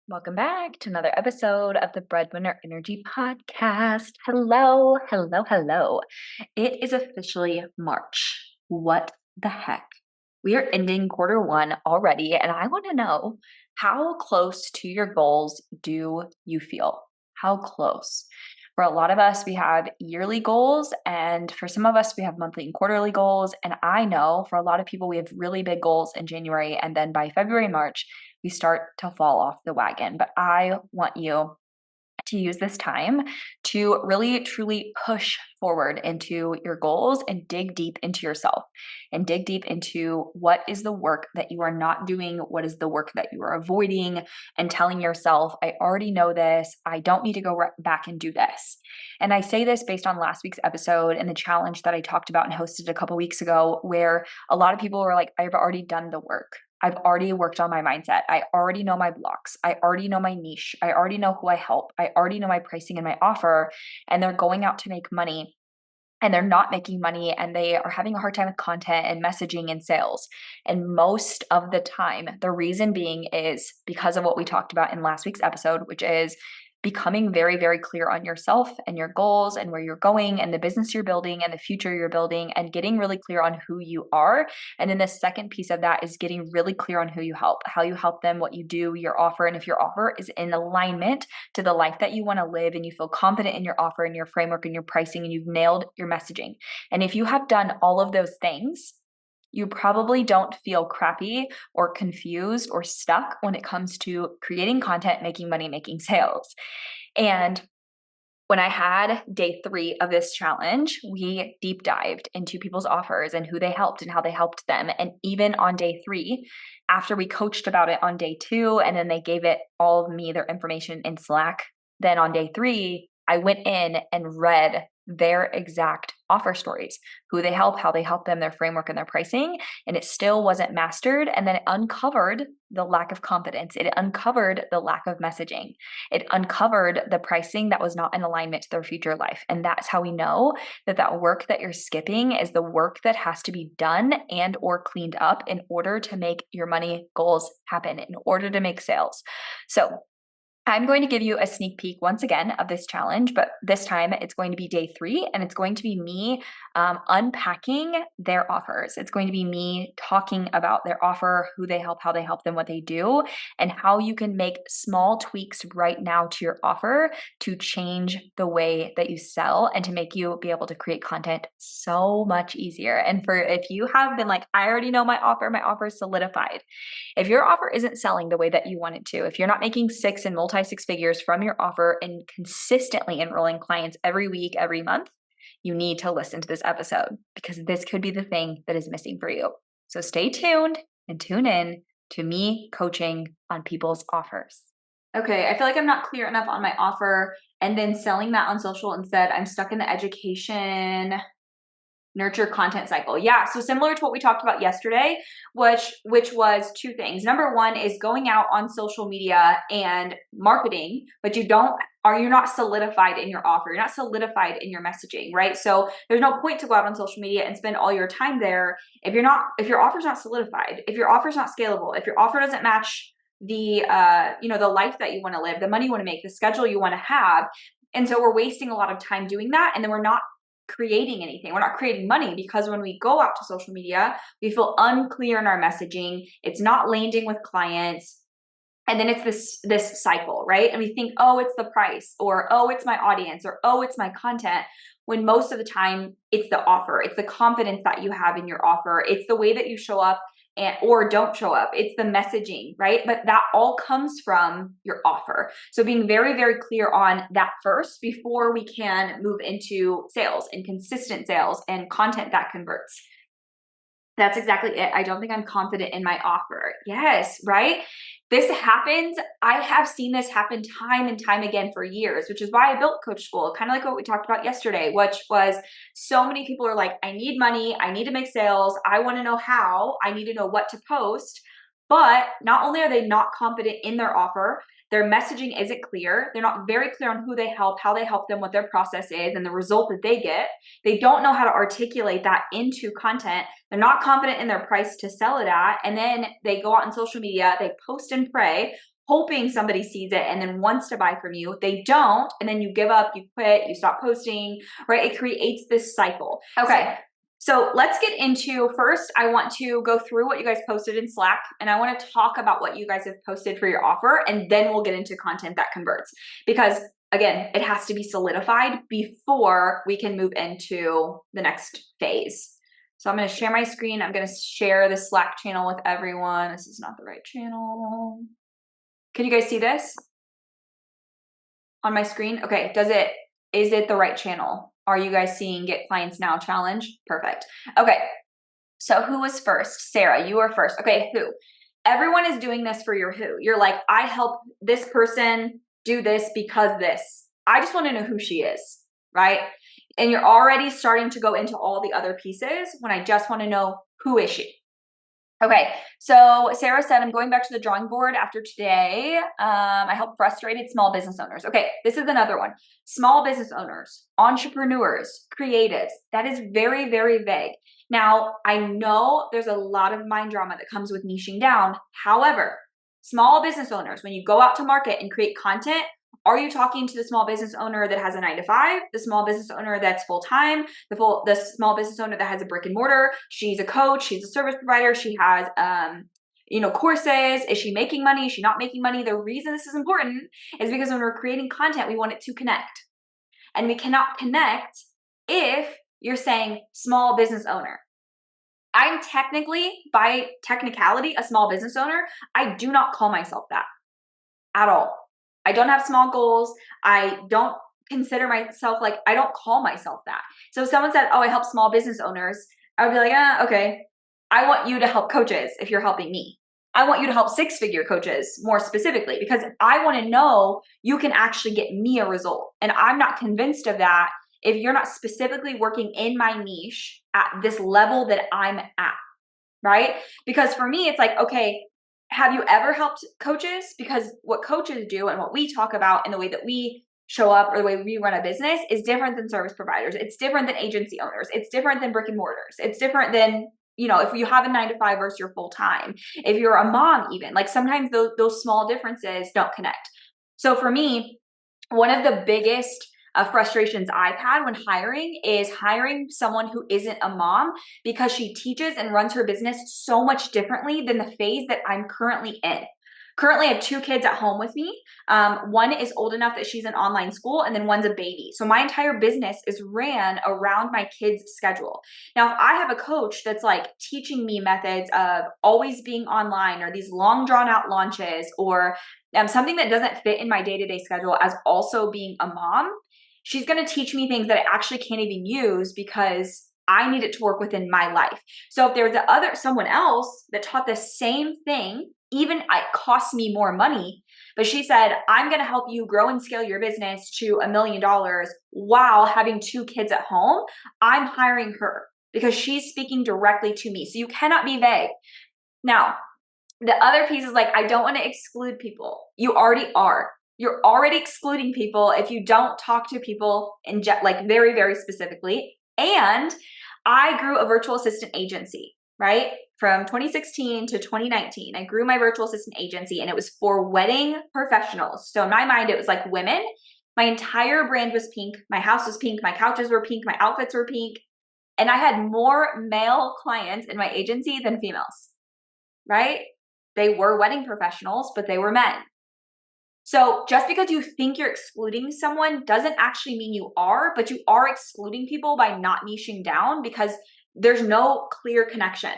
Welcome back to another episode of the Breadwinner Energy Podcast. Hello, hello, hello. It is officially March. What the heck? We are ending quarter one already, and I want to know, how close to your goals do you feel? How close? For a lot of us, we have yearly goals, and for some of us, we have monthly and quarterly goals. And I know for a lot of people, we have really big goals in January, and then by February and March, we start to fall off the wagon. But I want you to use this time to really truly push forward into your goals and dig deep into yourself and dig deep into what is the work that you are not doing, what is the work that you are avoiding, and telling yourself, I already know this, I don't need to go back and do this. And I say this based on last week's episode and the challenge that I talked about and hosted a couple weeks ago, where a lot of people were like, I've already done the work. I've already worked on my mindset. I already know my blocks. I already know my niche. I already know who I help. I already know my pricing and my offer. And they're going out to make money and they're not making money and they are having a hard time with content and messaging and sales. And most of the time, the reason being is because of what we talked about in last week's episode, which is becoming very, very clear on yourself and your goals and where you're going and the business you're building and the future you're building, and getting really clear on who you are. And then the second piece of that is getting really clear on who you help, how you help them, what you do, your offer. And if your offer is in alignment to the life that you want to live and you feel confident in your offer and your framework and your pricing and you've nailed your messaging. And if you have done all of those things, you probably don't feel crappy or confused or stuck when it comes to creating content, making money, making sales. And when I had day 3 of this challenge, we deep dived into people's offers and who they helped and how they helped them. And even on day 3, after we coached about it on day 2, and then they gave it all of me their information in Slack, then on day 3, I went in and read their exact offer stories, who they help, how they help them, their framework and their pricing, and it still wasn't mastered. And then it uncovered the lack of confidence. It uncovered the lack of messaging. It uncovered the pricing that was not in alignment to their future life. And that's how we know that that work that you're skipping is the work that has to be done and or cleaned up in order to make your money goals happen, in order to make sales. So I'm going to give you a sneak peek once again of this challenge, but this time it's going to be day 3 and it's going to be me unpacking their offers. It's going to be me talking about their offer, who they help, how they help them, what they do, and how you can make small tweaks right now to your offer to change the way that you sell and to make you be able to create content so much easier. And for if you have been like, I already know my offer is solidified. If your offer isn't selling the way that you want it to, if you're not making 6 and multi-six figures from your offer and consistently enrolling clients every week, every month, you need to listen to this episode because this could be the thing that is missing for you. So stay tuned and tune in to me coaching on people's offers. Okay, I feel like I'm not clear enough on my offer and then selling that on social instead. I'm stuck in the education nurture content cycle. Yeah, so similar to what we talked about yesterday, which was 2 things. Number 1 is going out on social media and marketing, but you're not solidified in your offer. You're not solidified in your messaging, right? So there's no point to go out on social media and spend all your time there if your offer's not solidified, if your offer's not scalable, if your offer doesn't match the the life that you want to live, the money you want to make, the schedule you want to have. And so we're wasting a lot of time doing that, and then we're not creating anything. We're not creating money because when we go out to social media, we feel unclear in our messaging. It's not landing with clients. And then it's this cycle, right? And we think, oh, it's the price, or oh, it's my audience, or oh, it's my content. When most of the time it's the offer. It's the confidence that you have in your offer. It's the way that you show up or don't show up. It's the messaging, right? But that all comes from your offer. So being very, very clear on that first before we can move into sales and consistent sales and content that converts. That's exactly it. I don't think I'm confident in my offer. Yes, right? This happens. I have seen this happen time and time again for years, which is why I built Coach School, kind of like what we talked about yesterday, which was so many people are like, I need money. I need to make sales. I want to know how. I need to know what to post. But not only are they not confident in their offer, their messaging isn't clear. They're not very clear on who they help, how they help them, what their process is, and the result that they get. They don't know how to articulate that into content. They're not confident in their price to sell it at. And then they go out on social media, they post and pray, hoping somebody sees it and then wants to buy from you. They don't, and then you give up, you quit, you stop posting, right? It creates this cycle. Okay. So let's get into, first, I want to go through what you guys posted in Slack, and I want to talk about what you guys have posted for your offer, and then we'll get into content that converts. Because again, it has to be solidified before we can move into the next phase. So I'm going to share my screen. I'm going to share the Slack channel with everyone. This is not the right channel. Can you guys see this on my screen? Okay, is it the right channel? Are you guys seeing Get Clients Now challenge? Perfect. Okay, so who was first? Sarah, you were first. Okay, who? Everyone is doing this for your who. You're like, I help this person do this because this. I just want to know who she is, right? And you're already starting to go into all the other pieces when I just want to know, who is she? Okay, so Sarah said, I'm going back to the drawing board after today. I help frustrated small business owners. Okay, this is another one. Small business owners, entrepreneurs, creatives. That is very, very vague. Now, I know there's a lot of mind drama that comes with niching down. However, small business owners, when you go out to market and create content, are you talking to the small business owner that has a 9-to-5, the small business owner that's full-time, the small business owner that has a brick and mortar? She's a coach, she's a service provider, she has courses. Is she making money? Is she not making money? The reason this is important is because when we're creating content, we want it to connect. And we cannot connect if you're saying small business owner. I'm technically, by technicality, a small business owner. I do not call myself that at all. I don't have small goals. I don't consider myself I don't call myself that. So if someone said, oh, I help small business owners, I would be like, okay. I want you to help coaches if you're helping me. I want you to help 6-figure coaches more specifically, because I want to know you can actually get me a result. And I'm not convinced of that if you're not specifically working in my niche at this level that I'm at, right? Because for me, it's like, okay, have you ever helped coaches? Because what coaches do and what we talk about and the way that we show up or the way we run a business is different than service providers. It's different than agency owners. It's different than brick and mortars. It's different than, if you have a 9-to-5 versus you're full time, if you're a mom, even sometimes those small differences don't connect. So for me, one of the biggest frustrations I've had when hiring is hiring someone who isn't a mom, because she teaches and runs her business so much differently than the phase that I'm currently in. Currently, I have 2 kids at home with me. One is old enough that she's in online school, and then one's a baby. So my entire business is ran around my kids' schedule. Now, if I have a coach that's teaching me methods of always being online, or these long drawn out launches, or something that doesn't fit in my day-to-day schedule as also being a mom, she's going to teach me things that I actually can't even use because I need it to work within my life. So if there's someone else that taught the same thing, even it costs me more money, but she said, I'm going to help you grow and scale your business to $1 million while having 2 kids at home, I'm hiring her because she's speaking directly to me. So you cannot be vague. Now, the other piece is I don't want to exclude people. You already are. You're already excluding people if you don't talk to people in very, very specifically. And I grew a virtual assistant agency, right? From 2016 to 2019, I grew my virtual assistant agency, and it was for wedding professionals. So in my mind, it was women. My entire brand was pink. My house was pink. My couches were pink. My outfits were pink. And I had more male clients in my agency than females, right? They were wedding professionals, but they were men. So just because you think you're excluding someone doesn't actually mean you are, but you are excluding people by not niching down because there's no clear connection.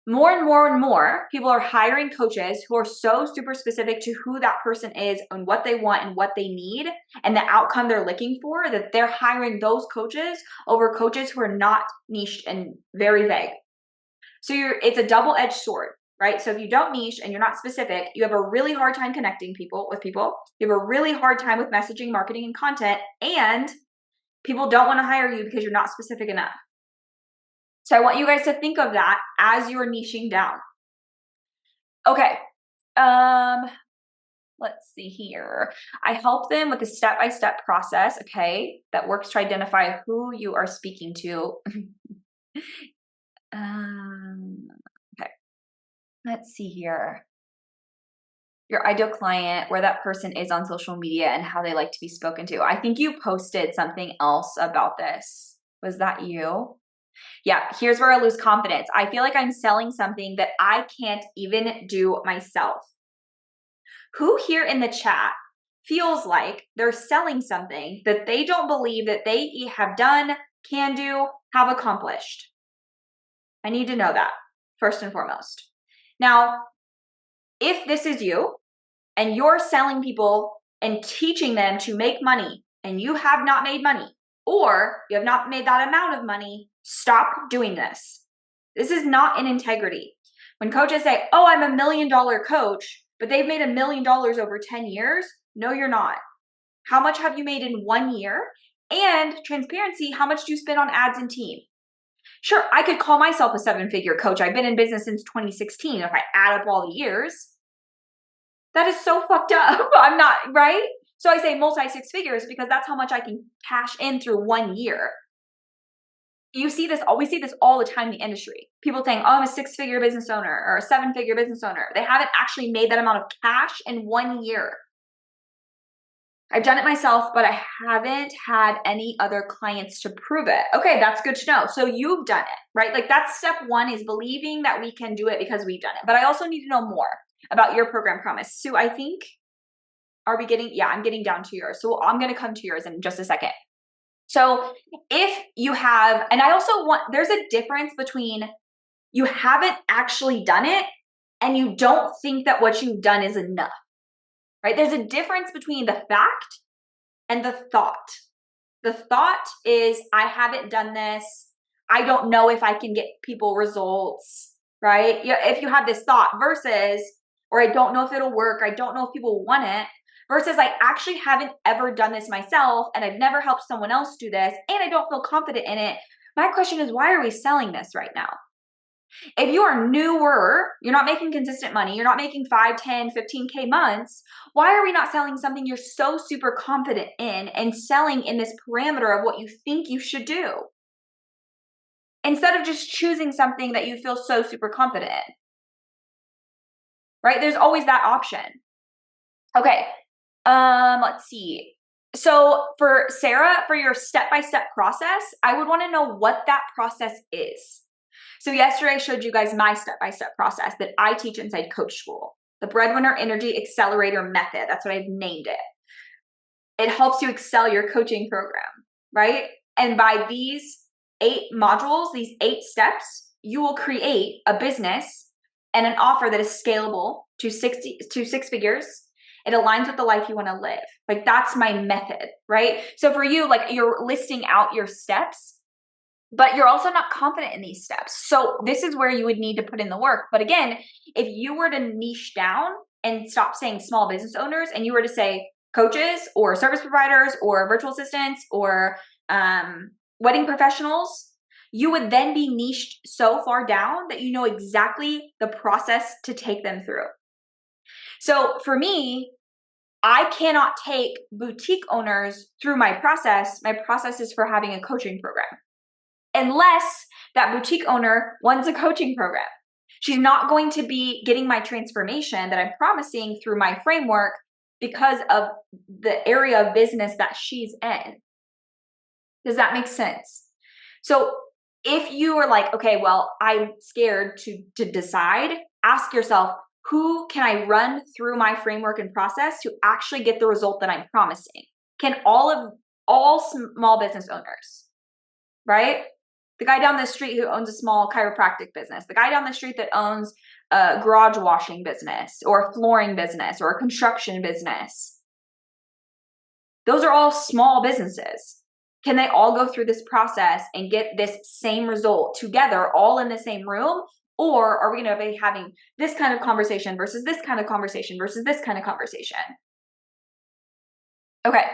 More and more and more people are hiring coaches who are so super specific to who that person is and what they want and what they need and the outcome they're looking for, that they're hiring those coaches over coaches who are not niched and very vague. So it's a double-edged sword, right? So if you don't niche and you're not specific, you have a really hard time connecting with people. You have a really hard time with messaging, marketing, and content, and people don't want to hire you because you're not specific enough. So I want you guys to think of that as you're niching down. Okay. Let's see here. I help them with a step-by-step process, okay, that works to identify who you are speaking to. Okay. Let's see here. your ideal client, where that person is on social media, and how they like to be spoken to. I think you posted something else about this. Was that you? Yeah, here's where I lose confidence. I feel like I'm selling something that I can't even do myself. Who here in the chat feels like they're selling something that they don't believe that they have done, can do, have accomplished? I need to know that first and foremost. Now, if this is you and you're selling people and teaching them to make money and you have not made money, or you have not made that amount of money, stop doing this. This is not in integrity. When coaches say, oh, I'm $1 million coach, but they've made $1 million over 10 years. No, you're not. How much have you made in 1 year? And transparency, how much do you spend on ads and team? Sure, I could call myself a 7-figure coach. I've been in business since 2016. If I add up all the years, that is so fucked up. I'm not, right? So I say multi 6 figures because that's how much I can cash in through 1 year. We see this all the time in the industry. People saying, oh, I'm a 6-figure business owner or a 7-figure business owner. They haven't actually made that amount of cash in 1 year. I've done it myself, but I haven't had any other clients to prove it. Okay, that's good to know. So you've done it, right? Like that's step 1, is believing that we can do it because we've done it. But I also need to know more about your program promise. Sue, I think, I'm getting down to yours. So I'm going to come to yours in just a second. So if you have, and I also there's a difference between you haven't actually done it and you don't think that what you've done is enough, right? There's a difference between the fact and the thought. The thought is, I haven't done this. I don't know if I can get people results, right? If you have this thought versus, or I don't know if it'll work. I don't know if people want it. Versus I actually haven't ever done this myself and I've never helped someone else do this and I don't feel confident in it. My question is, why are we selling this right now? If you are newer, you're not making consistent money, you're not making 5, 10, 15K months, why are we not selling something you're so super confident in and selling in this parameter of what you think you should do? Instead of just choosing something that you feel so super confident in, right? There's always that option. Okay. Let's see. So for Sarah, for your step-by-step process, I would want to know what that process is. So yesterday I showed you guys my step-by-step process that I teach inside Coach School, the Breadwinner Energy Accelerator Method. That's what I've named it. It helps you excel your coaching program, right? And by these 8 modules, these 8 steps, you will create a business and an offer that is scalable to 6 figures. It aligns with the life you want to live. Like that's my method, right? So for you, like you're listing out your steps, but you're also not confident in these steps. So this is where you would need to put in the work. But again, if you were to niche down and stop saying small business owners and you were to say coaches or service providers or virtual assistants or wedding professionals, you would then be niched so far down that you know exactly the process to take them through. So for me, I cannot take boutique owners through my process. My process is for having a coaching program. Unless that boutique owner wants a coaching program. She's not going to be getting my transformation that I'm promising through my framework because of the area of business that she's in. Does that make sense? So if you are like, okay, well, I'm scared to decide, ask yourself, who can I run through my framework and process to actually get the result that I'm promising? Can all small business owners, right? The guy down the street who owns a small chiropractic business, the guy down the street that owns a garage washing business or a flooring business or a construction business. Those are all small businesses. Can they all go through this process and get this same result together, all in the same room? Or are we going to be having this kind of conversation versus this kind of conversation versus this kind of conversation? Okay.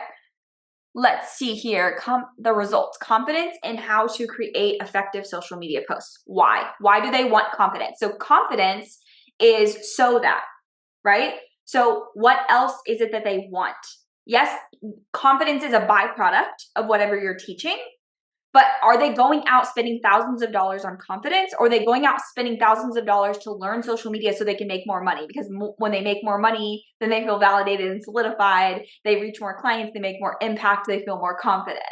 Let's see here, the results. Confidence in how to create effective social media posts. Why? Why do they want confidence? So confidence is so that, right? So what else is it that they want? Yes, confidence is a byproduct of whatever you're teaching, But are they going out spending thousands of dollars on confidence, or are they going out spending thousands of dollars to learn social media so they can make more money? Because when they make more money, then they feel validated and solidified. They reach more clients, they make more impact, they feel more confident.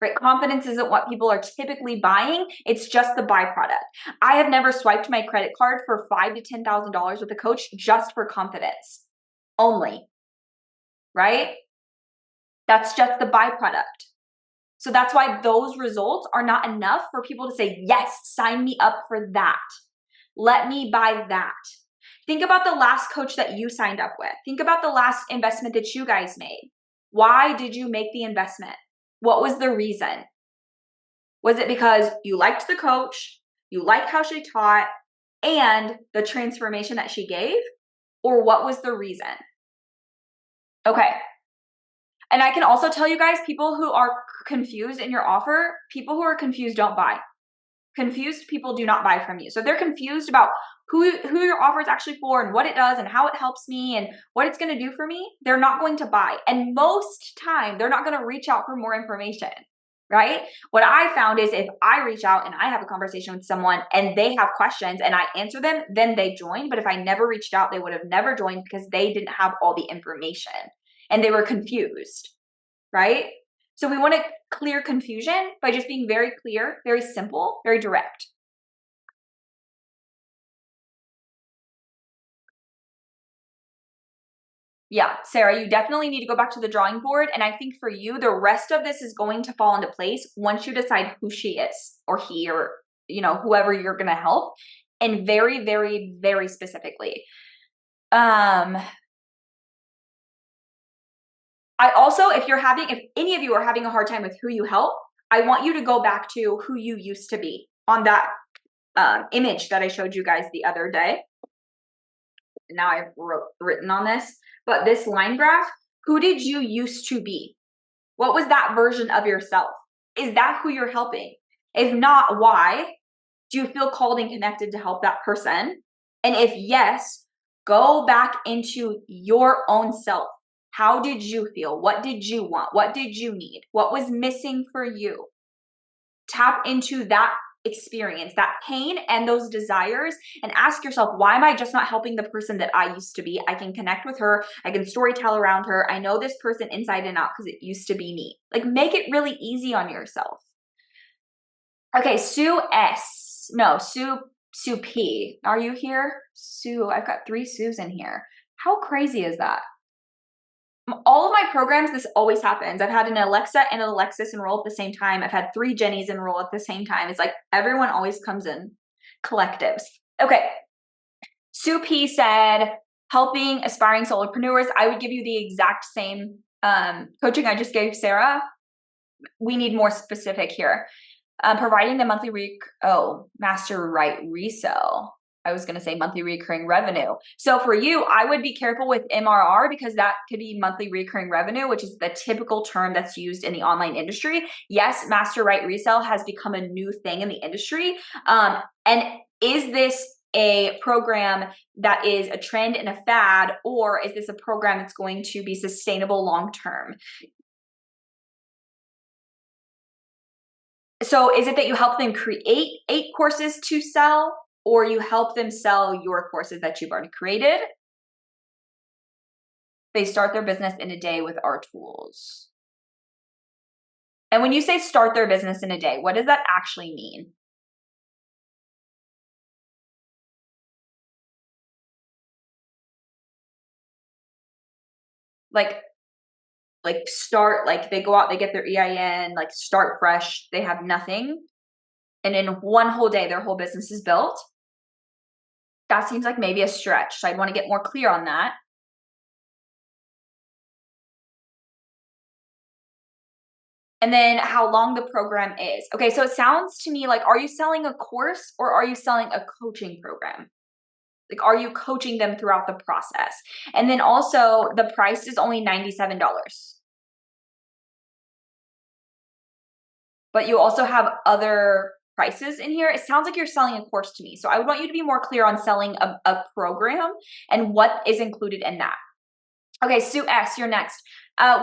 Right? Confidence isn't what people are typically buying. It's just the byproduct. I have never swiped my credit card for $5,000 to $10,000 with a coach just for confidence only. Right? That's just the byproduct. So that's why those results are not enough for people to say, yes, sign me up for that. Let me buy that. Think about the last coach that you signed up with. Think about the last investment that you guys made. Why did you make the investment? What was the reason? Was it because you liked the coach, you liked how she taught, and the transformation that she gave? Or what was the reason? Okay. And I can also tell you guys, people who are confused in your offer, people who are confused don't buy. Confused people do not buy from you. So if they're confused about who your offer is actually for and what it does and how it helps me and what it's going to do for me, they're not going to buy. And most time, they're not going to reach out for more information, right? What I found is if I reach out and I have a conversation with someone and they have questions and I answer them, then they join. But if I never reached out, they would have never joined because they didn't have all the information and they were confused, right? So we want to clear confusion by just being very clear, very simple, very direct. Yeah, Sarah, you definitely need to go back to the drawing board. And I think for you, the rest of this is going to fall into place once you decide who she is or he or, whoever you're going to help. And very, very, very specifically. I also, if any of you are having a hard time with who you help, I want you to go back to who you used to be on that image that I showed you guys the other day. Now I've written on this, but this line graph, who did you used to be? What was that version of yourself? Is that who you're helping? If not, why? Do you feel called and connected to help that person? And if yes, go back into your own self. How did you feel? What did you want? What did you need? What was missing for you? Tap into that experience, that pain and those desires, and ask yourself, why am I just not helping the person that I used to be? I can connect with her. I can storytell around her. I know this person inside and out because it used to be me. Like, make it really easy on yourself. Okay, Sue P. Are you here? Sue, I've got 3 Sues in here. How crazy is that? All of my programs, this always happens. I've had an Alexa and an Alexis enroll at the same time. I've had 3 Jennies enroll at the same time. It's like everyone always comes in collectives. Okay. Sue P said, helping aspiring solopreneurs. I would give you the exact same coaching I just gave Sarah. We need more specific here. Providing the monthly master right resale. I was going to say monthly recurring revenue. So for you, I would be careful with MRR because that could be monthly recurring revenue, which is the typical term that's used in the online industry. Yes, master right resale has become a new thing in the industry. And is this a program that is a trend and a fad, or is this a program that's going to be sustainable long-term? So is it that you help them create 8 courses to sell, or you help them sell your courses that you've already created? They start their business in a day with our tools. And when you say start their business in a day, what does that actually mean? Like start, like they go out, they get their EIN, like start fresh, they have nothing. And in one whole day, their whole business is built. That seems like maybe a stretch. So I'd want to get more clear on that. And then how long the program is. Okay, so it sounds to me like, are you selling a course or are you selling a coaching program? Like, are you coaching them throughout the process? And then also the price is only $97. But you also have other prices in here. It sounds like you're selling a course to me. So I would want you to be more clear on selling a program and what is included in that. Okay, Sue S., you're next.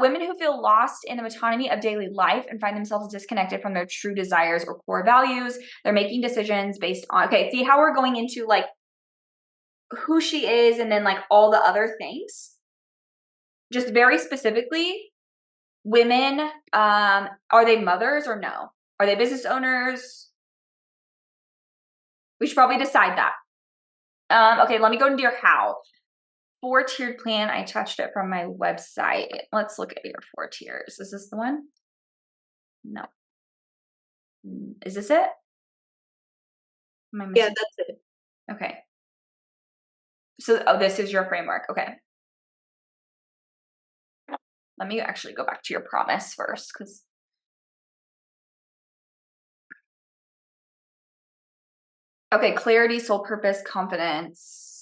Women who feel lost in the autonomy of daily life and find themselves disconnected from their true desires or core values. They're making decisions based on, okay, see how we're going into like who she is and then like all the other things. Just very specifically, women, are they mothers or no? Are they business owners? We should probably decide that. Okay, let me go into your how. 4-tiered plan. I touched it from my website. Let's look at your 4 tiers. Is this the one? No. Is this it? Am I missing? Yeah, that's it. Okay. So, oh, this is your framework. Okay. Let me actually go back to your promise first, because okay, clarity, soul purpose, confidence.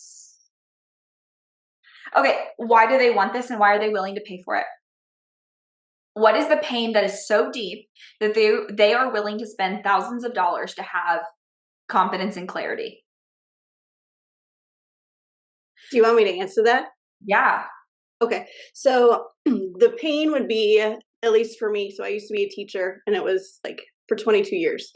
Okay, why do they want this and why are they willing to pay for it? What is the pain that is so deep that they are willing to spend thousands of dollars to have confidence and clarity? Do you want me to answer that? Yeah. Okay. So the pain would be, at least for me, so I used to be a teacher and it was like for 22 years.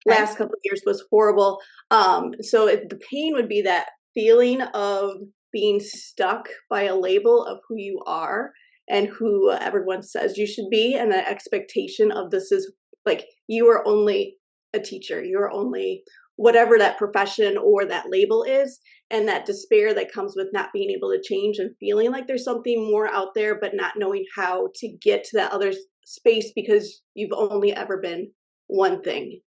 Okay. Last couple of years was horrible. The pain would be that feeling of being stuck by a label of who you are and who everyone says you should be, and the expectation of this is like you are only a teacher, you're only whatever that profession or that label is, and that despair that comes with not being able to change and feeling like there's something more out there, but not knowing how to get to that other space because you've only ever been one thing.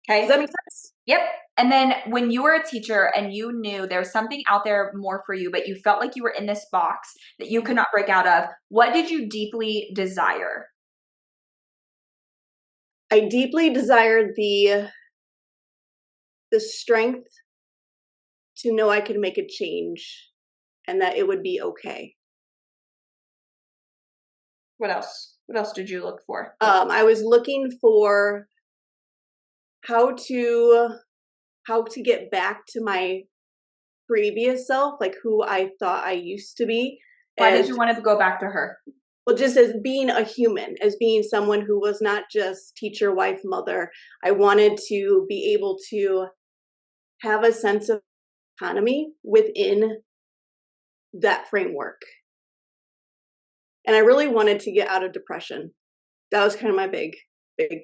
Okay. Does that make sense? Yep. And then when you were a teacher and you knew there was something out there more for you, but you felt like you were in this box that you could not break out of, what did you deeply desire? I deeply desired the strength to know I could make a change and that it would be okay. What else? What else did you look for? I was looking for how to get back to my previous self, like who I thought I used to be. Why did As you want to go back to her? well, just as being a human, as being someone who was not just teacher, wife, mother. I wanted to be able to have a sense of autonomy within that framework. And I really wanted to get out of depression. That was kind of my big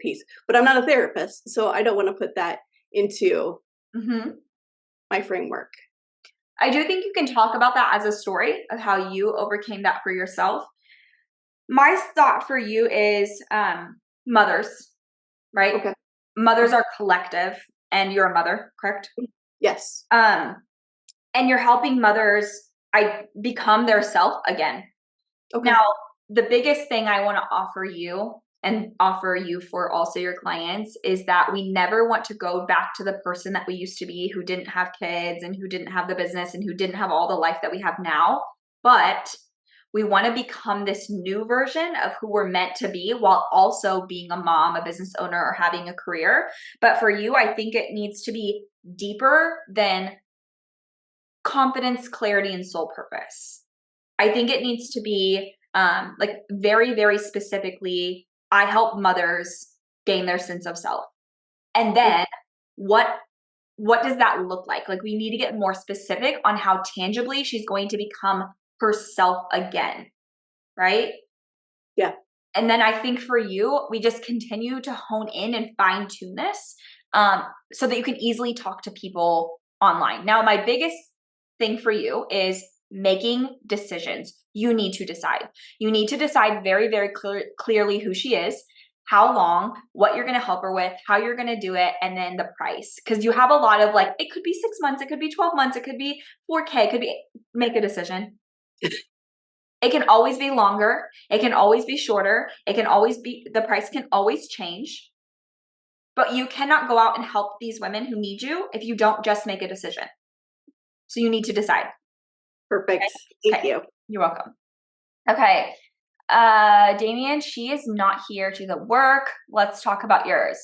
piece. But I'm not a therapist, so I don't want to put that into my framework. I do think you can talk about that as a story of how you overcame that for yourself. My thought for you is mothers, right? Okay. Mothers are collective, and you're a mother, correct? Yes. And you're helping mothers become their self again. Okay. Now, the biggest thing I want to offer you and offer you for also your clients is that we never want to go back to the person that we used to be, who didn't have kids and who didn't have the business and who didn't have all the life that we have now. But we want to become this new version of who we're meant to be while also being a mom, a business owner, or having a career. But for you, I think it needs to be deeper than confidence, clarity, and soul purpose. I think it needs to be like very, very specifically, I help mothers gain their sense of self. And then what does that look like? Like, we need to get more specific on how tangibly she's going to become herself again, right? Yeah. And then I think for you, we just continue to hone in and fine tune this so that you can easily talk to people online. Now, my biggest thing for you is making decisions. You need to decide. You need to decide very, very clearly who she is, how long, what you're going to help her with, how you're going to do it, and then the price. Because you have a lot of like, it could be 6 months, it could be 12 months, it could be 4K, it could be, make a decision. It can always be longer. It can always be shorter. It can always be, the price can always change. But you cannot go out and help these women who need you if you don't just make a decision. So you need to decide. Perfect. Okay? Thank you. You're welcome. Okay. Damien, she is not here to the work. Let's talk about yours.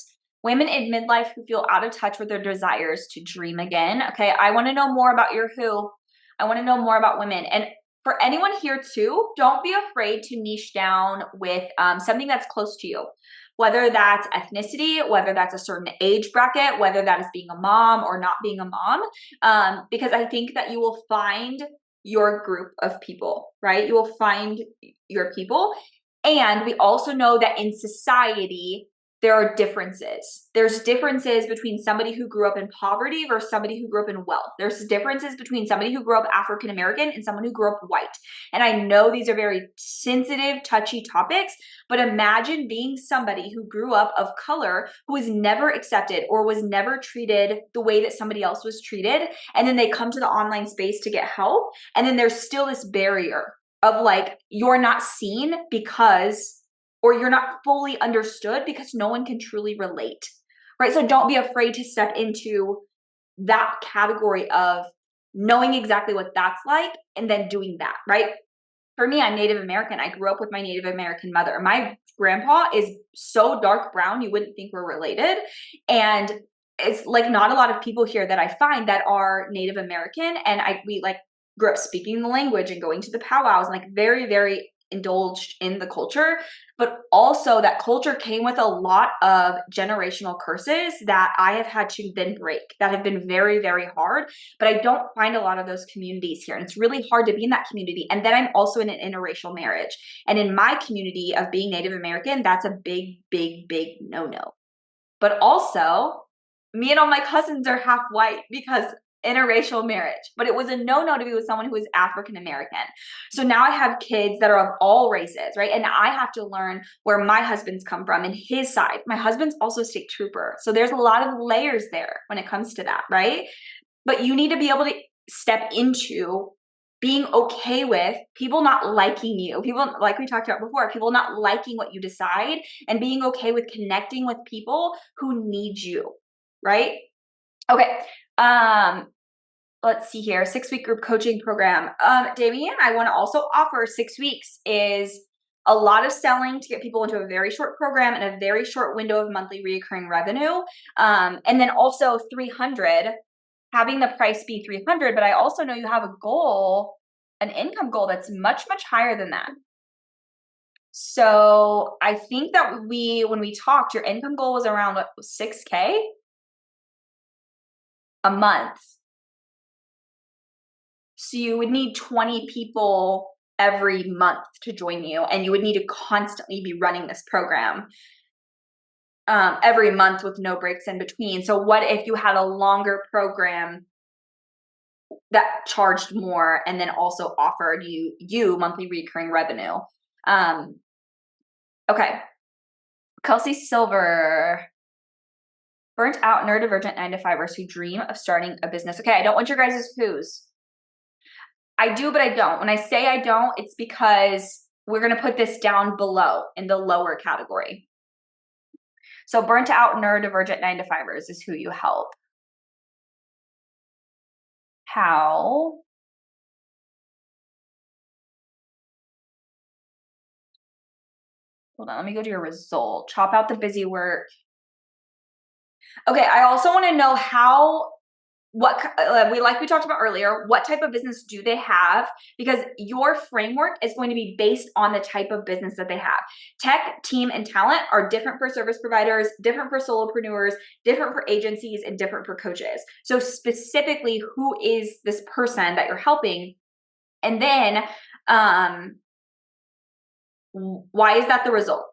Women in midlife who feel out of touch with their desires to dream again. Okay. I want to know more about your who. I want to know more about women. And for anyone here too, don't be afraid to niche down with something that's close to you, whether that's ethnicity, whether that's a certain age bracket, whether that is being a mom or not being a mom, because I think that you will find your group of people, right? You will find your people. And we also know that in society, there are differences. There's differences between somebody who grew up in poverty versus somebody who grew up in wealth. There's differences between somebody who grew up African American and someone who grew up white. And I know these are very sensitive, touchy topics, but imagine being somebody who grew up of color, who was never accepted or was never treated the way that somebody else was treated. And then they come to the online space to get help. And then there's still this barrier of like, you're not seen because, or you're not fully understood because no one can truly relate, right? So don't be afraid to step into that category of knowing exactly what that's like and then doing that, right? For me, I'm Native American. I grew up with my Native American mother. My grandpa is so dark brown, you wouldn't think we're related. And it's like not a lot of people here that I find that are Native American. And we like grew up speaking the language and going to the powwows and like very, very indulged in the culture. But also that culture came with a lot of generational curses that I have had to then break, that have been very, very hard. But I don't find a lot of those communities here. And it's really hard to be in that community. And then I'm also in an interracial marriage. And in my community of being Native American, that's a big, big, big no-no. But also, me and all my cousins are half white because interracial marriage. But it was a no-no to be with someone who was African American. So now I have kids that are of all races, right? And I have to learn where my husband's come from and his side. My husband's also a state trooper. So there's a lot of layers there when it comes to that, right? But you need to be able to step into being okay with people not liking you, people, like we talked about before, people not liking what you decide, and being okay with connecting with people who need you, right? Okay. Let's see here. 6-week group coaching program. Damien, I want to also offer 6 weeks is a lot of selling to get people into a very short program and a very short window of monthly recurring revenue. And then also 300, having the price be 300, but I also know you have a goal, an income goal that's much, much higher than that. So I think that when we talked, your income goal was around what, 6K a month. So you would need 20 people every month to join you, and you would need to constantly be running this program every month with no breaks in between. So what if you had a longer program that charged more and then also offered you monthly recurring revenue? Okay. Kelsey Silver. Burnt out neurodivergent 9-to-5ers who dream of starting a business. Okay, I don't want your guys' who's. I do, but I don't. When I say I don't, it's because we're going to put this down below in the lower category. So burnt out neurodivergent 9-to-5ers is who you help. How? Hold on, let me go to your result. Chop out the busy work. Okay, I also want to know how, we talked about earlier, what type of business do they have? Because your framework is going to be based on the type of business that they have. Tech, team, and talent are different for service providers, different for solopreneurs, different for agencies, and different for coaches. So specifically, who is this person that you're helping? And then, why is that the result?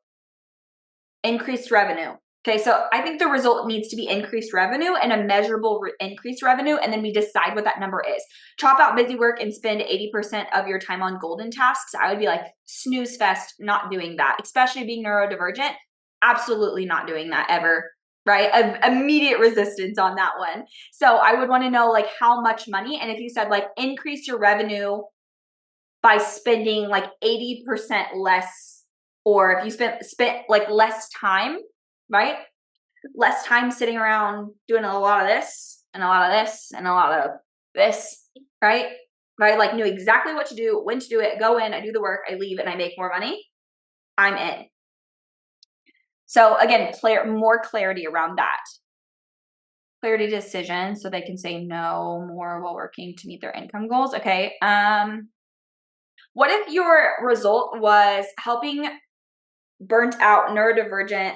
Increased revenue. Okay, so I think the result needs to be increased revenue and a measurable increased revenue, and then we decide what that number is. Chop out busy work and spend 80% of your time on golden tasks. I would be like, snooze fest, not doing that, especially being neurodivergent. Absolutely not doing that ever, right? Immediate resistance on that one. So I would want to know like how much money, and if you said like increase your revenue by spending like 80% less, or if you spent like less time, right? Less time sitting around doing a lot of this and a lot of this and a lot of this, right? Right? Like knew exactly what to do, when to do it, go in, I do the work, I leave, and I make more money. I'm in. So again, more clarity around that. Clarity decision so they can say no more while working to meet their income goals. Okay. What if your result was helping burnt out neurodivergent?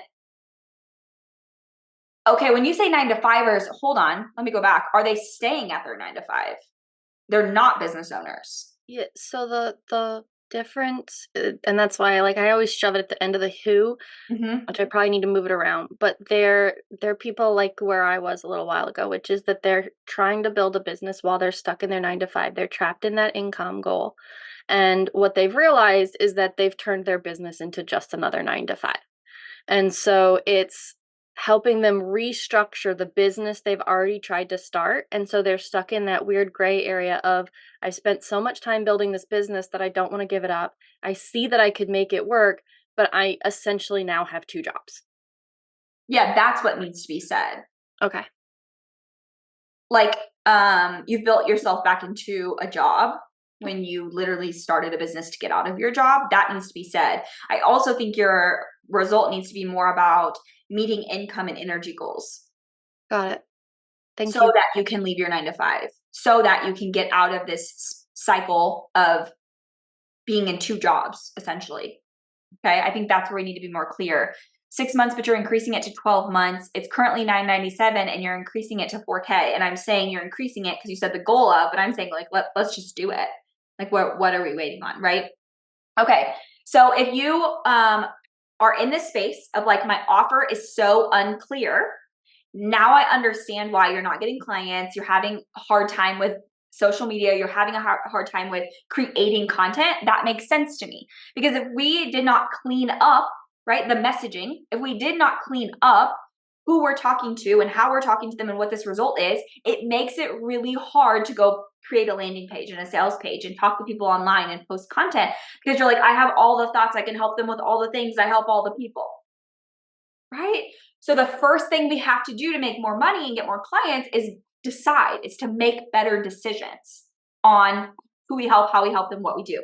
Okay, when you say 9 to 5ers, hold on, let me go back. Are they staying at their 9 to 5? They're not business owners. Yeah, so the difference, and that's why like I always shove it at the end of the who, Mm-hmm. which I probably need to move it around. But they're people like where I was a little while ago, which is that they're trying to build a business while they're stuck in their 9 to 5. They're trapped in that income goal. And what they've realized is that they've turned their business into just another 9 to 5. And so it's helping them restructure the business they've already tried to start. And so they're stuck in that weird gray area of, I spent so much time building this business that I don't want to give it up. I see that I could make it work, but I essentially now have 2 jobs. Yeah, that's what needs to be said. Okay. Like, you've built yourself back into a job when you literally started a business to get out of your job. That needs to be said. I also think your result needs to be more about meeting income and energy goals Got it. Thank so you. that you can leave your 9 to 5, so that you can get out of this cycle of being in 2 jobs, essentially. Okay, I think that's where we need to be more clear. 6 months, but you're increasing it to 12 months. It's currently $997 and you're increasing it to 4K. And I'm saying you're increasing it because you said the goal of, but I'm saying like, let's just do it. Like what are we waiting on, right? Okay, so if you are in this space of like, my offer is so unclear, now I understand why you're not getting clients. You're having a hard time with social media. You're having a hard time with creating content. That makes sense to me, because if we did not clean up, right, the messaging, if we did not clean up who we're talking to and how we're talking to them and what this result is, it makes it really hard to go create a landing page and a sales page and talk to people online and post content, because you're like, I have all the thoughts, I can help them with all the things, I help all the people, right? So the first thing we have to do to make more money and get more clients is decide, is to make better decisions on who we help, how we help them, what we do.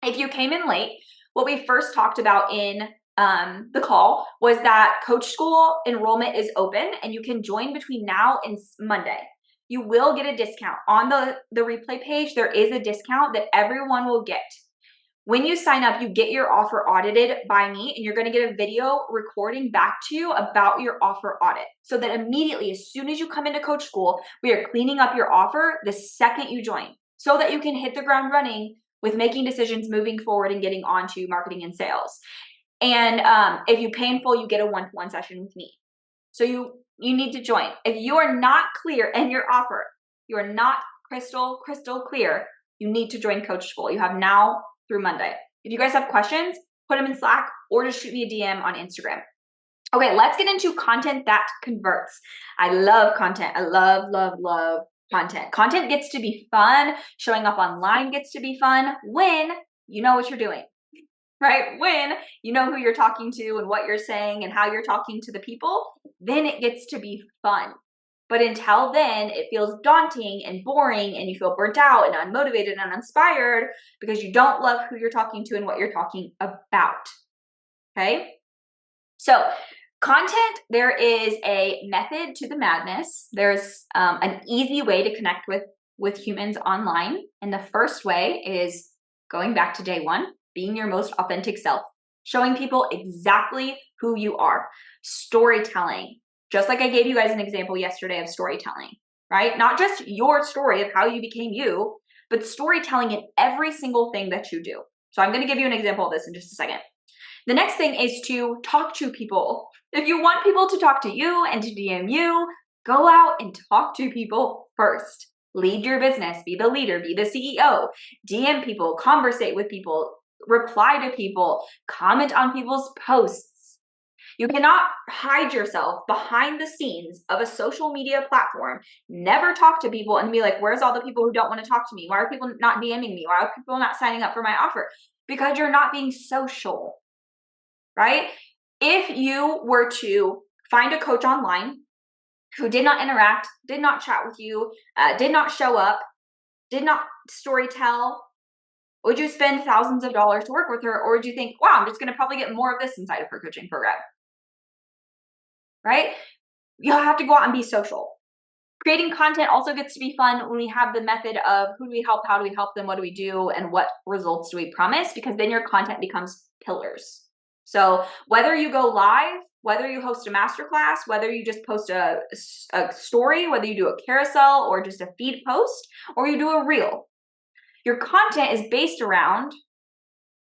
If you came in late, what we first talked about in the call was that Coach School enrollment is open and you can join between now and Monday. You will get a discount. On the replay page, there is a discount that everyone will get. When you sign up, you get your offer audited by me, and you're going to get a video recording back to you about your offer audit. So that immediately, as soon as you come into Coach School, we are cleaning up your offer the second you join, so that you can hit the ground running with making decisions, moving forward, and getting onto marketing and sales. And if you pay in full, you get a one-to-one session with me. So you need to join. If you are not clear in your offer, you are not crystal clear, you need to join Coach School. You have now through Monday. If you guys have questions, put them in Slack or just shoot me a DM on Instagram. Okay, let's get into content that converts. I love content. I love content. Content gets to be fun. Showing up online gets to be fun when you know what you're doing, right? When you know who you're talking to and what you're saying and how you're talking to the people, then it gets to be fun. But until then, it feels daunting and boring, and you feel burnt out and unmotivated and uninspired because you don't love who you're talking to and what you're talking about. Okay? So, content, there is a method to the madness. There's an easy way to connect with humans online. And the first way is going back to day one, being your most authentic self, showing people exactly who you are, storytelling. Just like I gave you guys an example yesterday of storytelling, right? Not just your story of how you became you, but storytelling in every single thing that you do. So I'm going to give you an example of this in just a second. The next thing is to talk to people. If you want people to talk to you and to DM you, go out and talk to people first. Lead your business, be the leader, be the CEO, DM people, conversate with people, reply to people, comment on people's posts. You cannot hide yourself behind the scenes of a social media platform, never talk to people, and be like, where's all the people who don't want to talk to me? Why are people not DMing me? Why are people not signing up for my offer? Because you're not being social, right? If you were to find a coach online who did not interact, did not chat with you, did not show up, did not story tell, would you spend thousands of dollars to work with her? Or would you think, wow, I'm just going to probably get more of this inside of her coaching program, right? You have to go out and be social. Creating content also gets to be fun when we have the method of who do we help, how do we help them, what do we do, and what results do we promise, because then your content becomes pillars. So whether you go live, whether you host a masterclass, whether you just post a story, whether you do a carousel or just a feed post, or you do a reel, your content is based around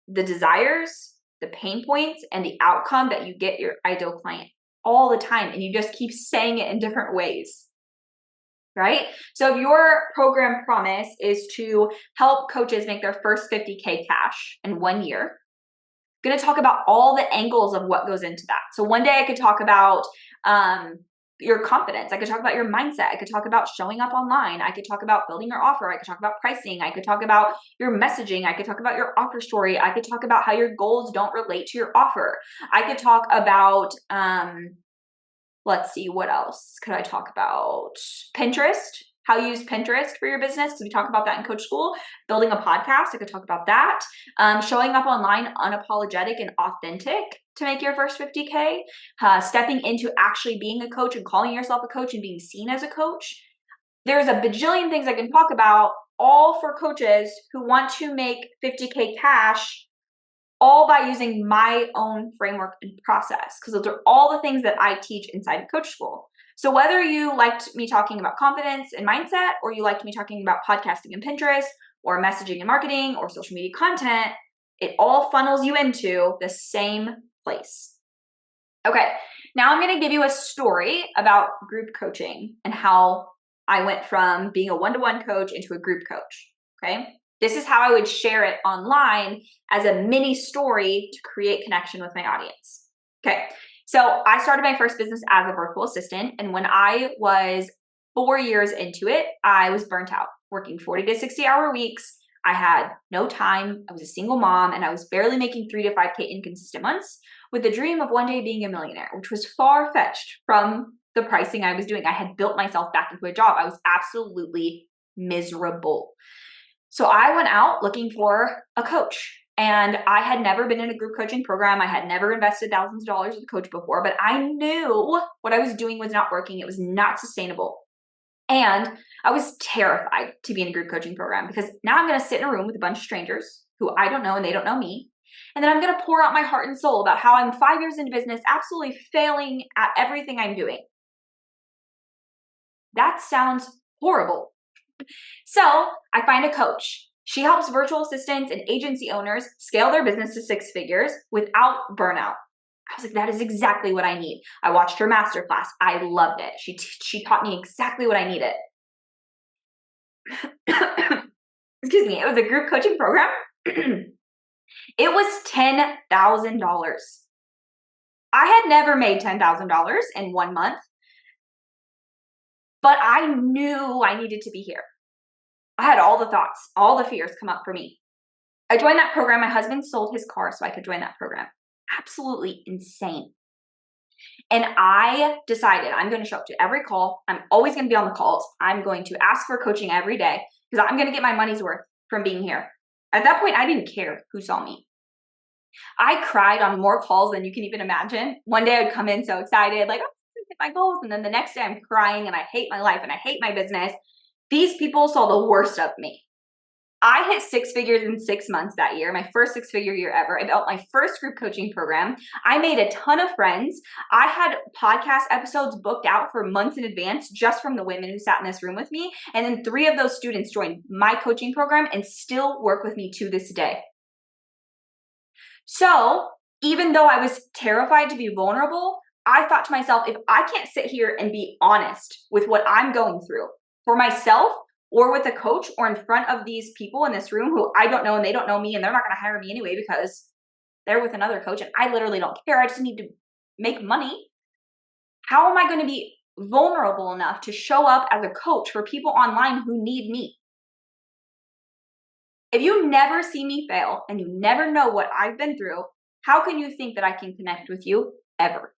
the desires, the pain points, and the outcome that you get your ideal client all the time. And you just keep saying it in different ways, right? So if your program promise is to help coaches make their first 50K cash in 1 year, I'm going to talk about all the angles of what goes into that. So one day I could talk about your confidence. I could talk about your mindset. I could talk about showing up online. I could talk about building your offer. I could talk about pricing. I could talk about your messaging. I could talk about your offer story. I could talk about how your goals don't relate to your offer. I could talk about, let's see, what else could I talk about? Pinterest, how you use Pinterest for your business, because we talk about that in Coach School. Building a podcast, I could talk about that. Showing up online unapologetic and authentic to make your first 50K. Stepping into actually being a coach and calling yourself a coach and being seen as a coach. There's a bajillion things I can talk about, all for coaches who want to make 50K cash, all by using my own framework and process, because those are all the things that I teach inside of Coach School. So whether you liked me talking about confidence and mindset, or you liked me talking about podcasting and Pinterest, or messaging and marketing, or social media content, it all funnels you into the same place. Okay, now I'm going to give you a story about group coaching and how I went from being a one-to-one coach into a group coach. Okay, this is how I would share it online as a mini story to create connection with my audience. Okay, so I started my first business as a virtual assistant, and when I was 4 years into it, I was burnt out, working 40 to 60 hour weeks. I had no time. I was a single mom, and I was barely making 3 to 5K inconsistent months, with the dream of one day being a millionaire, which was far-fetched from the pricing I was doing. I had built myself back into a job. I was absolutely miserable. So I went out looking for a coach, and I had never been in a group coaching program. I had never invested thousands of dollars with a coach before, but I knew what I was doing was not working. It was not sustainable. And I was terrified to be in a group coaching program, because now I'm going to sit in a room with a bunch of strangers who I don't know and they don't know me. And then I'm going to pour out my heart and soul about how I'm 5 years into business, absolutely failing at everything I'm doing. That sounds horrible. So I find a coach. She helps virtual assistants and agency owners scale their business to 6 figures without burnout. I was like, that is exactly what I need. I watched her masterclass. I loved it. She taught me exactly what I needed. Excuse me. It was a group coaching program. It was $10,000. I had never made $10,000 in 1 month, but I knew I needed to be here. I had all the thoughts, all the fears come up for me. I joined that program. My husband sold his car so I could join that program. Absolutely insane. And I decided I'm going to show up to every call. I'm always going to be on the calls. I'm going to ask for coaching every day, because I'm going to get my money's worth from being here. At that point, I didn't care who saw me. I cried on more calls than you can even imagine. One day I'd come in so excited, like, I'm going to hit my goals. And then the next day I'm crying and I hate my life and I hate my business. These people saw the worst of me. I hit 6 figures in 6 months that year, my first 6-figure year ever. I built my first group coaching program. I made a ton of friends. I had podcast episodes booked out for months in advance just from the women who sat in this room with me. And then 3 of those students joined my coaching program and still work with me to this day. So even though I was terrified to be vulnerable, I thought to myself, if I can't sit here and be honest with what I'm going through for myself, or with a coach, or in front of these people in this room who I don't know and they don't know me, and they're not going to hire me anyway because they're with another coach and I literally don't care. I just need to make money. How am I going to be vulnerable enough to show up as a coach for people online who need me? If you never see me fail and you never know what I've been through, how can you think that I can connect with you ever?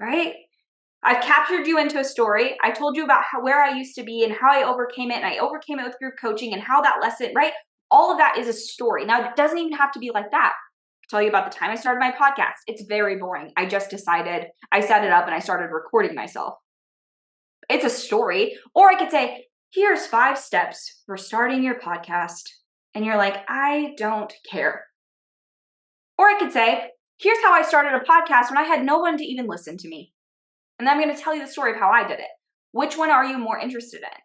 Right? I've captured you into a story. I told you about where I used to be and how I overcame it, and I overcame it with group coaching and how that lesson, right? All of that is a story. Now, it doesn't even have to be like that. I'll tell you about the time I started my podcast. It's very boring. I just decided, I set it up and I started recording myself. It's a story. Or I could say, here's 5 steps for starting your podcast. And you're like, I don't care. Or I could say, here's how I started a podcast when I had no one to even listen to me. And then I'm going to tell you the story of how I did it. Which one are you more interested in?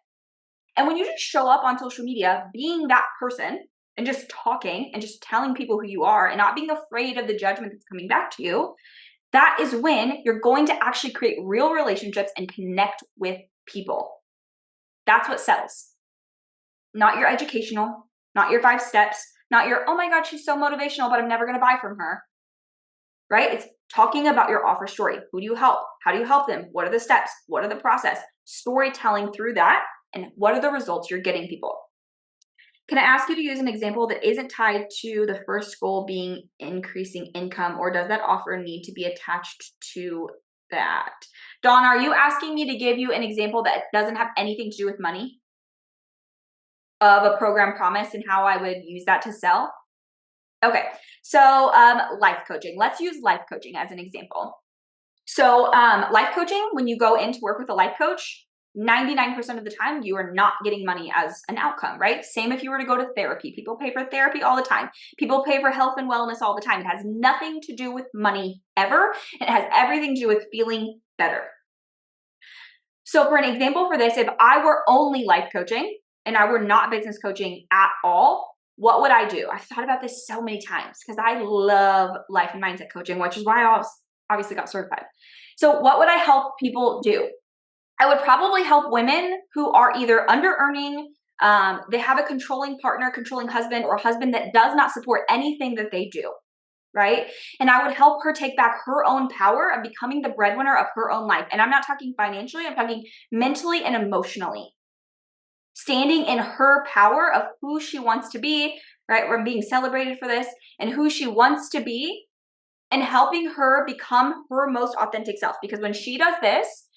And when you just show up on social media being that person and just talking and just telling people who you are and not being afraid of the judgment that's coming back to you, that is when you're going to actually create real relationships and connect with people. That's what sells. Not your educational, not your 5 steps, not your, oh my God, she's so motivational, but I'm never going to buy from her. Right? It's talking about your offer story. Who do you help? How do you help them? What are the steps? What are the process? Storytelling through that, and what are the results you're getting people? Can I ask you to use an example that isn't tied to the first goal being increasing income, or does that offer need to be attached to that? Dawn, are you asking me to give you an example that doesn't have anything to do with money of a program promise and how I would use that to sell? Okay, so life coaching. Let's use life coaching as an example. So life coaching, when you go in to work with a life coach, 99% of the time, you are not getting money as an outcome, right? Same if you were to go to therapy. People pay for therapy all the time. People pay for health and wellness all the time. It has nothing to do with money ever. It has everything to do with feeling better. So for an example for this, if I were only life coaching and I were not business coaching at all, what would I do? I've thought about this so many times because I love life and mindset coaching, which is why I obviously got certified. So what would I help people do? I would probably help women who are either under earning, they have a controlling partner, controlling husband, or husband that does not support anything that they do, right? And I would help her take back her own power of becoming the breadwinner of her own life. And I'm not talking financially, I'm talking mentally and emotionally. Standing in her power of who she wants to be, right? We're being celebrated for this, and who she wants to be, and helping her become her most authentic self. Because when she does this,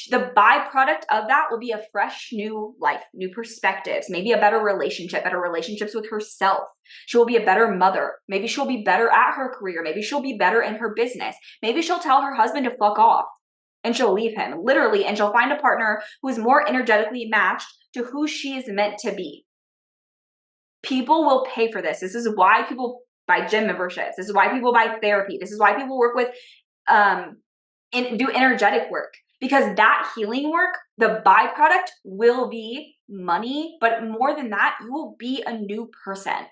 the byproduct of that will be a fresh new life, new perspectives, maybe a better relationship, better relationships with herself. She will be a better mother. Maybe she'll be better at her career. Maybe she'll be better in her business. Maybe she'll tell her husband to fuck off and she'll leave him, literally, and she'll find a partner who is more energetically matched to who she is meant to be. People will pay for this. This is why people buy gym memberships. This is why people buy therapy. This is why people work with and do energetic work, because that healing work, the byproduct will be money, but more than that, you will be a new person.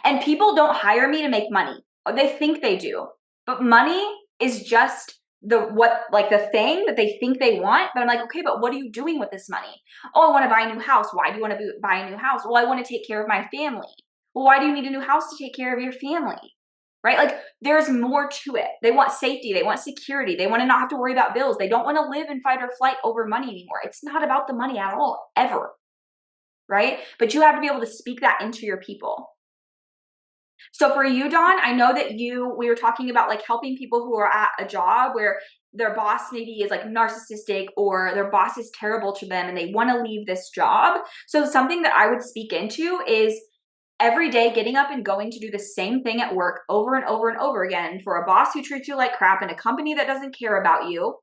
And people don't hire me to make money. They think they do, but money is just the thing that they think they want. But I'm like, okay, but what are you doing with this money? Oh, I want to buy a new house. Why do you want to buy a new house? Well, I want to take care of my family. Well, why do you need a new house to take care of your family? Right? Like there's more to it. They want safety. They want security. They want to not have to worry about bills. They don't want to live in fight or flight over money anymore. It's not about the money at all, ever. Right? But you have to be able to speak that into your people. So for you, Dawn, I know that we were talking about like helping people who are at a job where their boss maybe is like narcissistic or their boss is terrible to them and they want to leave this job. So something that I would speak into is every day getting up and going to do the same thing at work over and over and over again for a boss who treats you like crap and a company that doesn't care about you.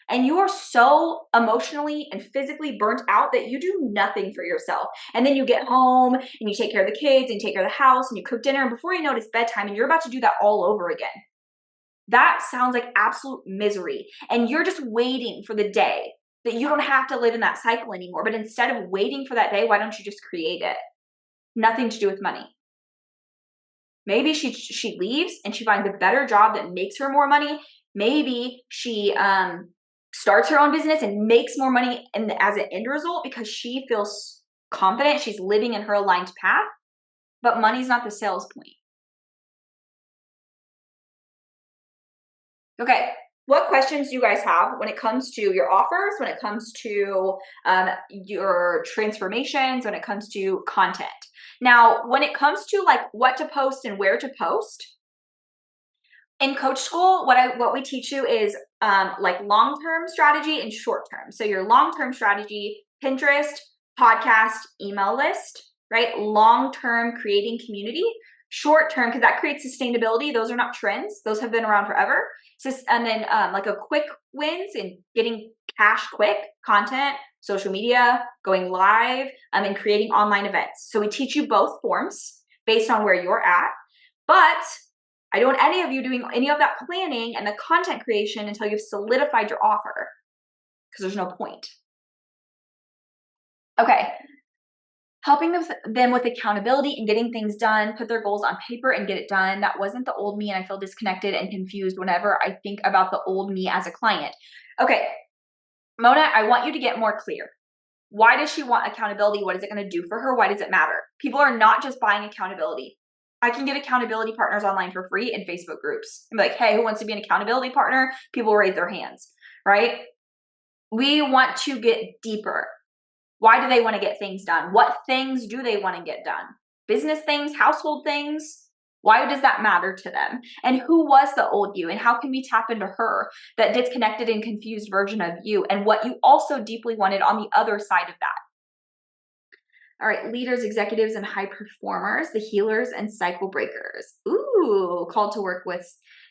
And you are so emotionally and physically burnt out that you do nothing for yourself. And then you get home and you take care of the kids and you take care of the house and you cook dinner. And before you know it, it's bedtime and you're about to do that all over again. That sounds like absolute misery. And you're just waiting for the day that you don't have to live in that cycle anymore. But instead of waiting for that day, why don't you just create it? Nothing to do with money. Maybe she leaves and she finds a better job that makes her more money. Maybe she starts her own business and makes more money as an end result because she feels confident. She's living in her aligned path. But money's not the sales point. Okay, what questions do you guys have when it comes to your offers, when it comes to your transformations, when it comes to content? Now, when it comes to like what to post and where to post, in coach school, what we teach you is like long-term strategy and short-term. So your long-term strategy, Pinterest, podcast, email list, right? Long-term creating community. short term, because that creates sustainability. Those are not trends. Those have been around forever. And then like a quick wins and getting cash quick, content, social media, going live, and creating online events. So we teach you both forms based on where you're at. But I don't want any of you doing any of that planning and the content creation until you've solidified your offer, because there's no point. Okay. Helping them with accountability and getting things done, put their goals on paper and get it done. That wasn't the old me, and I feel disconnected and confused whenever I think about the old me as a client. Okay, Mona, I want you to get more clear. Why does she want accountability? What is it going to do for her? Why does it matter? People are not just buying accountability. I can get accountability partners online for free in Facebook groups. I'm like, hey, who wants to be an accountability partner? People raise their hands, right? We want to get deeper. Why do they want to get things done? What things do they want to get done? Business things, household things? Why does that matter to them? And who was the old you? And how can we tap into her, that disconnected and confused version of you, and what you also deeply wanted on the other side of that? All right, leaders, executives, and high performers, the healers and cycle breakers. Ooh, called to work with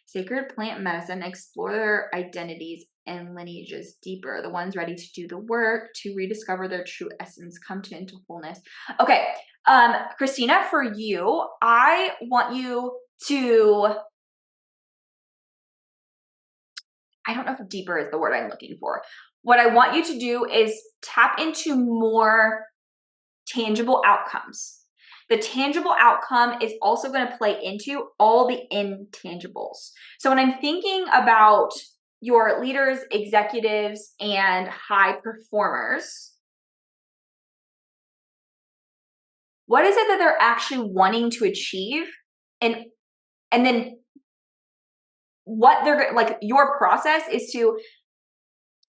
sacred plant medicine, explore their identities and lineages deeper. The ones ready to do the work to rediscover their true essence, come to into wholeness. Okay, Christina, for you, I want you to, I don't know if deeper is the word I'm looking for. What I want you to do is tap into more tangible outcomes. The tangible outcome is also going to play into all the intangibles. So when I'm thinking about your leaders, executives, and high performers, what is it that they're actually wanting to achieve? And then what they're like, your process is to,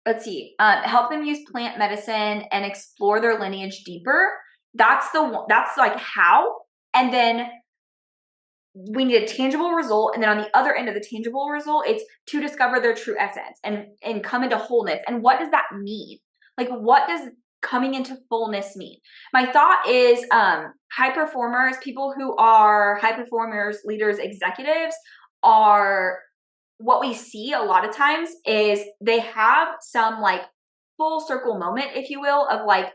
let's see, help them use plant medicine and explore their lineage deeper. That's like how. And then we need a tangible result. And then on the other end of the tangible result, it's to discover their true essence and come into wholeness. And what does that mean? Like, what does coming into fullness mean? My thought is high performers, people who are high performers, leaders, executives, are, what we see a lot of times is they have some like full circle moment, if you will, of like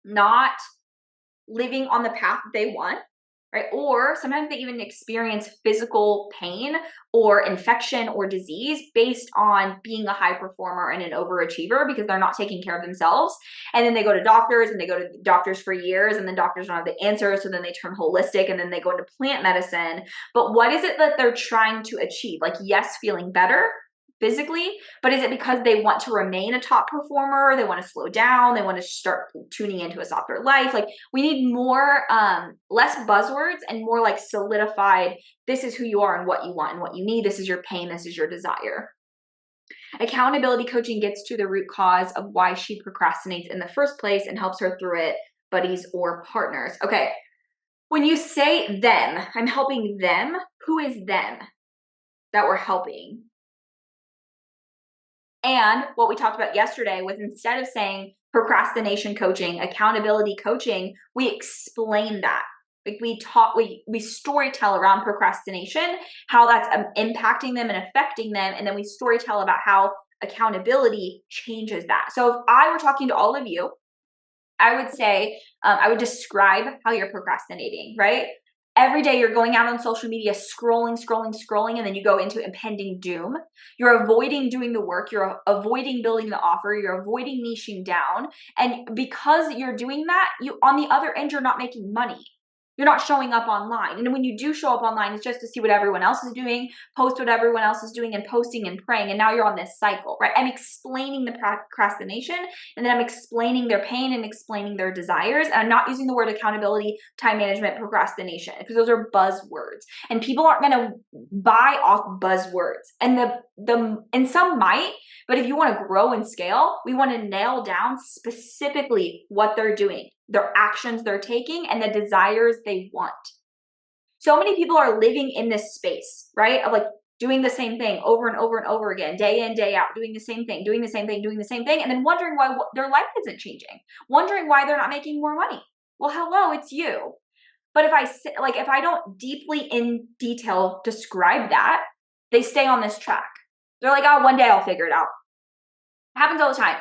not living on the path that they want, right? Or sometimes they even experience physical pain or infection or disease based on being a high performer and an overachiever because they're not taking care of themselves. And then they go to doctors and they go to doctors for years, and then doctors don't have the answers. So then they turn holistic and then they go into plant medicine. But what is it that they're trying to achieve? Like, yes, feeling better physically, but is it because they want to remain a top performer? They want to slow down. They want to start tuning into a softer life. Like, we need more, less buzzwords and more like solidified, this is who you are and what you want and what you need. This is your pain. This is your desire. Accountability coaching gets to the root cause of why she procrastinates in the first place and helps her through it, buddies or partners. Okay. When you say them, I'm helping them. Who is them that we're helping? And what we talked about yesterday was, instead of saying procrastination coaching, accountability coaching, we explain that. Like, we storytell around procrastination, how that's impacting them and affecting them. And then we storytell about how accountability changes that. So if I were talking to all of you, I would say, I would describe how you're procrastinating, right? Every day you're going out on social media, scrolling, and then you go into impending doom. You're avoiding doing the work. You're avoiding building the offer. You're avoiding niching down. And because you're doing that, you, on the other end, you're not making money. You're not showing up online. And when you do show up online, it's just to see what everyone else is doing, post what everyone else is doing, and posting and praying. And now you're on this cycle, right? I'm explaining the procrastination, and then I'm explaining their pain and explaining their desires. And I'm not using the word accountability, time management, procrastination, because those are buzzwords. And people aren't going to buy off buzzwords. And some might, but if you want to grow and scale, we want to nail down specifically what they're doing, their actions they're taking, and the desires they want. So many people are living in this space, right? Of like doing the same thing over and over and over again, day in, day out, doing the same thing, and then wondering why their life isn't changing, wondering why they're not making more money. Well, hello, it's you. But if I don't deeply in detail describe that, they stay on this track. They're like, oh, one day I'll figure it out. Happens all the time.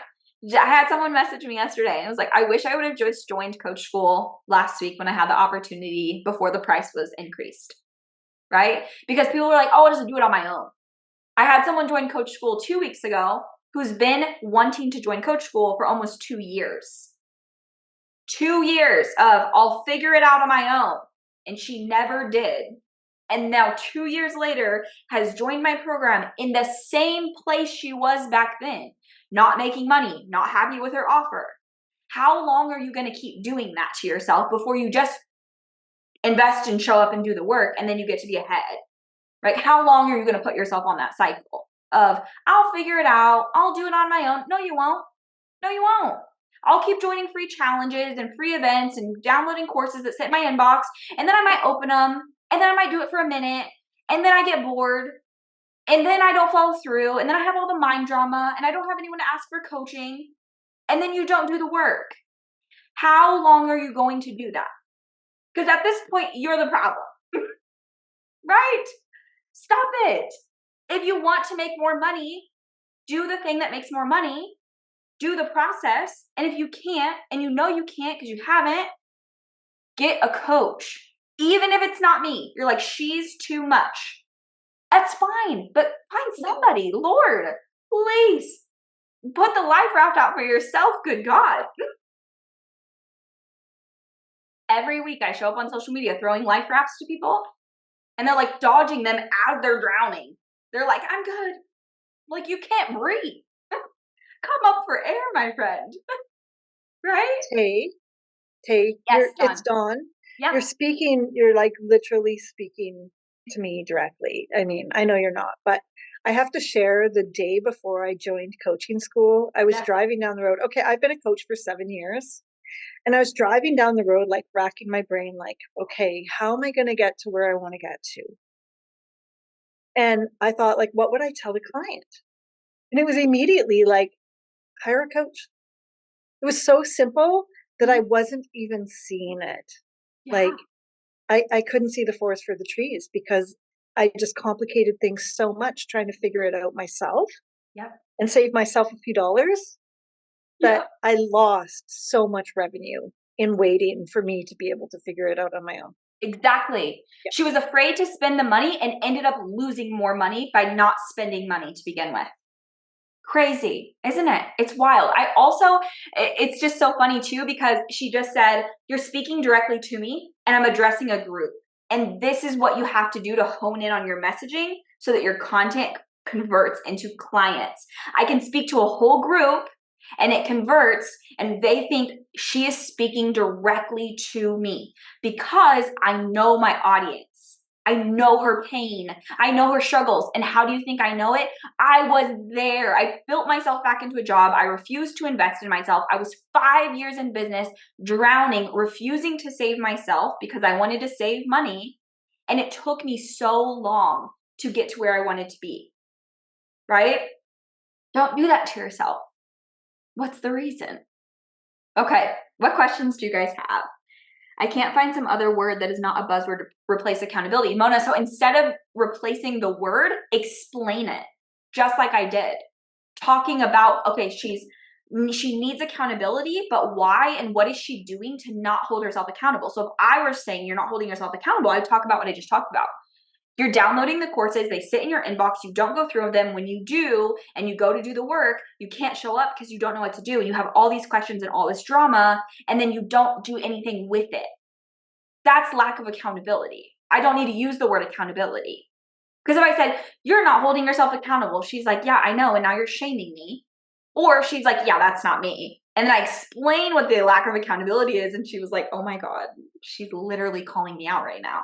I had someone message me yesterday and it was like, I wish I would have just joined coach school last week when I had the opportunity before the price was increased, right? Because people were like, oh, I'll just do it on my own. I had someone join coach school 2 weeks ago who's been wanting to join coach school for almost 2 years. 2 years of I'll figure it out on my own. And she never did. And now 2 years later has joined my program in the same place she was back then. Not making money, not happy with her offer. How long are you going to keep doing that to yourself before you just invest and show up and do the work and then you get to be ahead? Right? How long are you going to put yourself on that cycle of, I'll figure it out, I'll do it on my own? No, you won't. No, you won't. I'll keep joining free challenges and free events and downloading courses that sit in my inbox, and then I might open them, and then I might do it for a minute, and then I get bored, and then I don't follow through, and then I have all the mind drama, and I don't have anyone to ask for coaching, and then you don't do the work. How long are you going to do that? Because at this point, you're the problem, right? Stop it. If you want to make more money, do the thing that makes more money, do the process, and if you can't, and you know you can't because you haven't, get a coach. Even if it's not me, you're like, she's too much. That's fine, but find somebody. Lord, please put the life raft out for yourself. Good God. Every week I show up on social media throwing life rafts to people, and they're like dodging them as they're drowning. They're like, I'm good. Like, you can't breathe. Come up for air, my friend. Right? Tay, Yes, it's Dawn. Yeah. You're like literally speaking to me directly. I mean, I know you're not, but I have to share the day before I joined coaching school. I was driving down the road. Okay, I've been a coach for 7 years. And I was driving down the road, like racking my brain, like, okay, how am I going to get to where I want to get to? And I thought, like, what would I tell the client? And it was immediately like, hire a coach. It was so simple that I wasn't even seeing it. Yeah. Like, I couldn't see the forest for the trees because I just complicated things so much trying to figure it out myself. Yep. And save myself a few dollars that I lost so much revenue in waiting for me to be able to figure it out on my own. Exactly. Yeah. She was afraid to spend the money and ended up losing more money by not spending money to begin with. Crazy, isn't it? It's wild. It's just so funny too, because she just said, you're speaking directly to me and I'm addressing a group. And this is what you have to do to hone in on your messaging so that your content converts into clients. I can speak to a whole group and it converts and they think she is speaking directly to me because I know my audience. I know her pain. I know her struggles. And how do you think I know it? I was there. I built myself back into a job. I refused to invest in myself. I was 5 years in business, drowning, refusing to save myself because I wanted to save money. And it took me so long to get to where I wanted to be, right? Don't do that to yourself. What's the reason? Okay, what questions do you guys have? I can't find some other word that is not a buzzword to replace accountability. Mona, so instead of replacing the word, explain it, just like I did. Talking about, okay, she needs accountability, but why and what is she doing to not hold herself accountable? So if I were saying you're not holding yourself accountable, I would talk about what I just talked about. You're downloading the courses, they sit in your inbox, you don't go through them. When you do, and you go to do the work, you can't show up because you don't know what to do. And you have all these questions and all this drama, and then you don't do anything with it. That's lack of accountability. I don't need to use the word accountability. Because if I said, you're not holding yourself accountable, she's like, yeah, I know, and now you're shaming me. Or she's like, yeah, that's not me. And then I explain what the lack of accountability is, and she was like, oh my God, she's literally calling me out right now.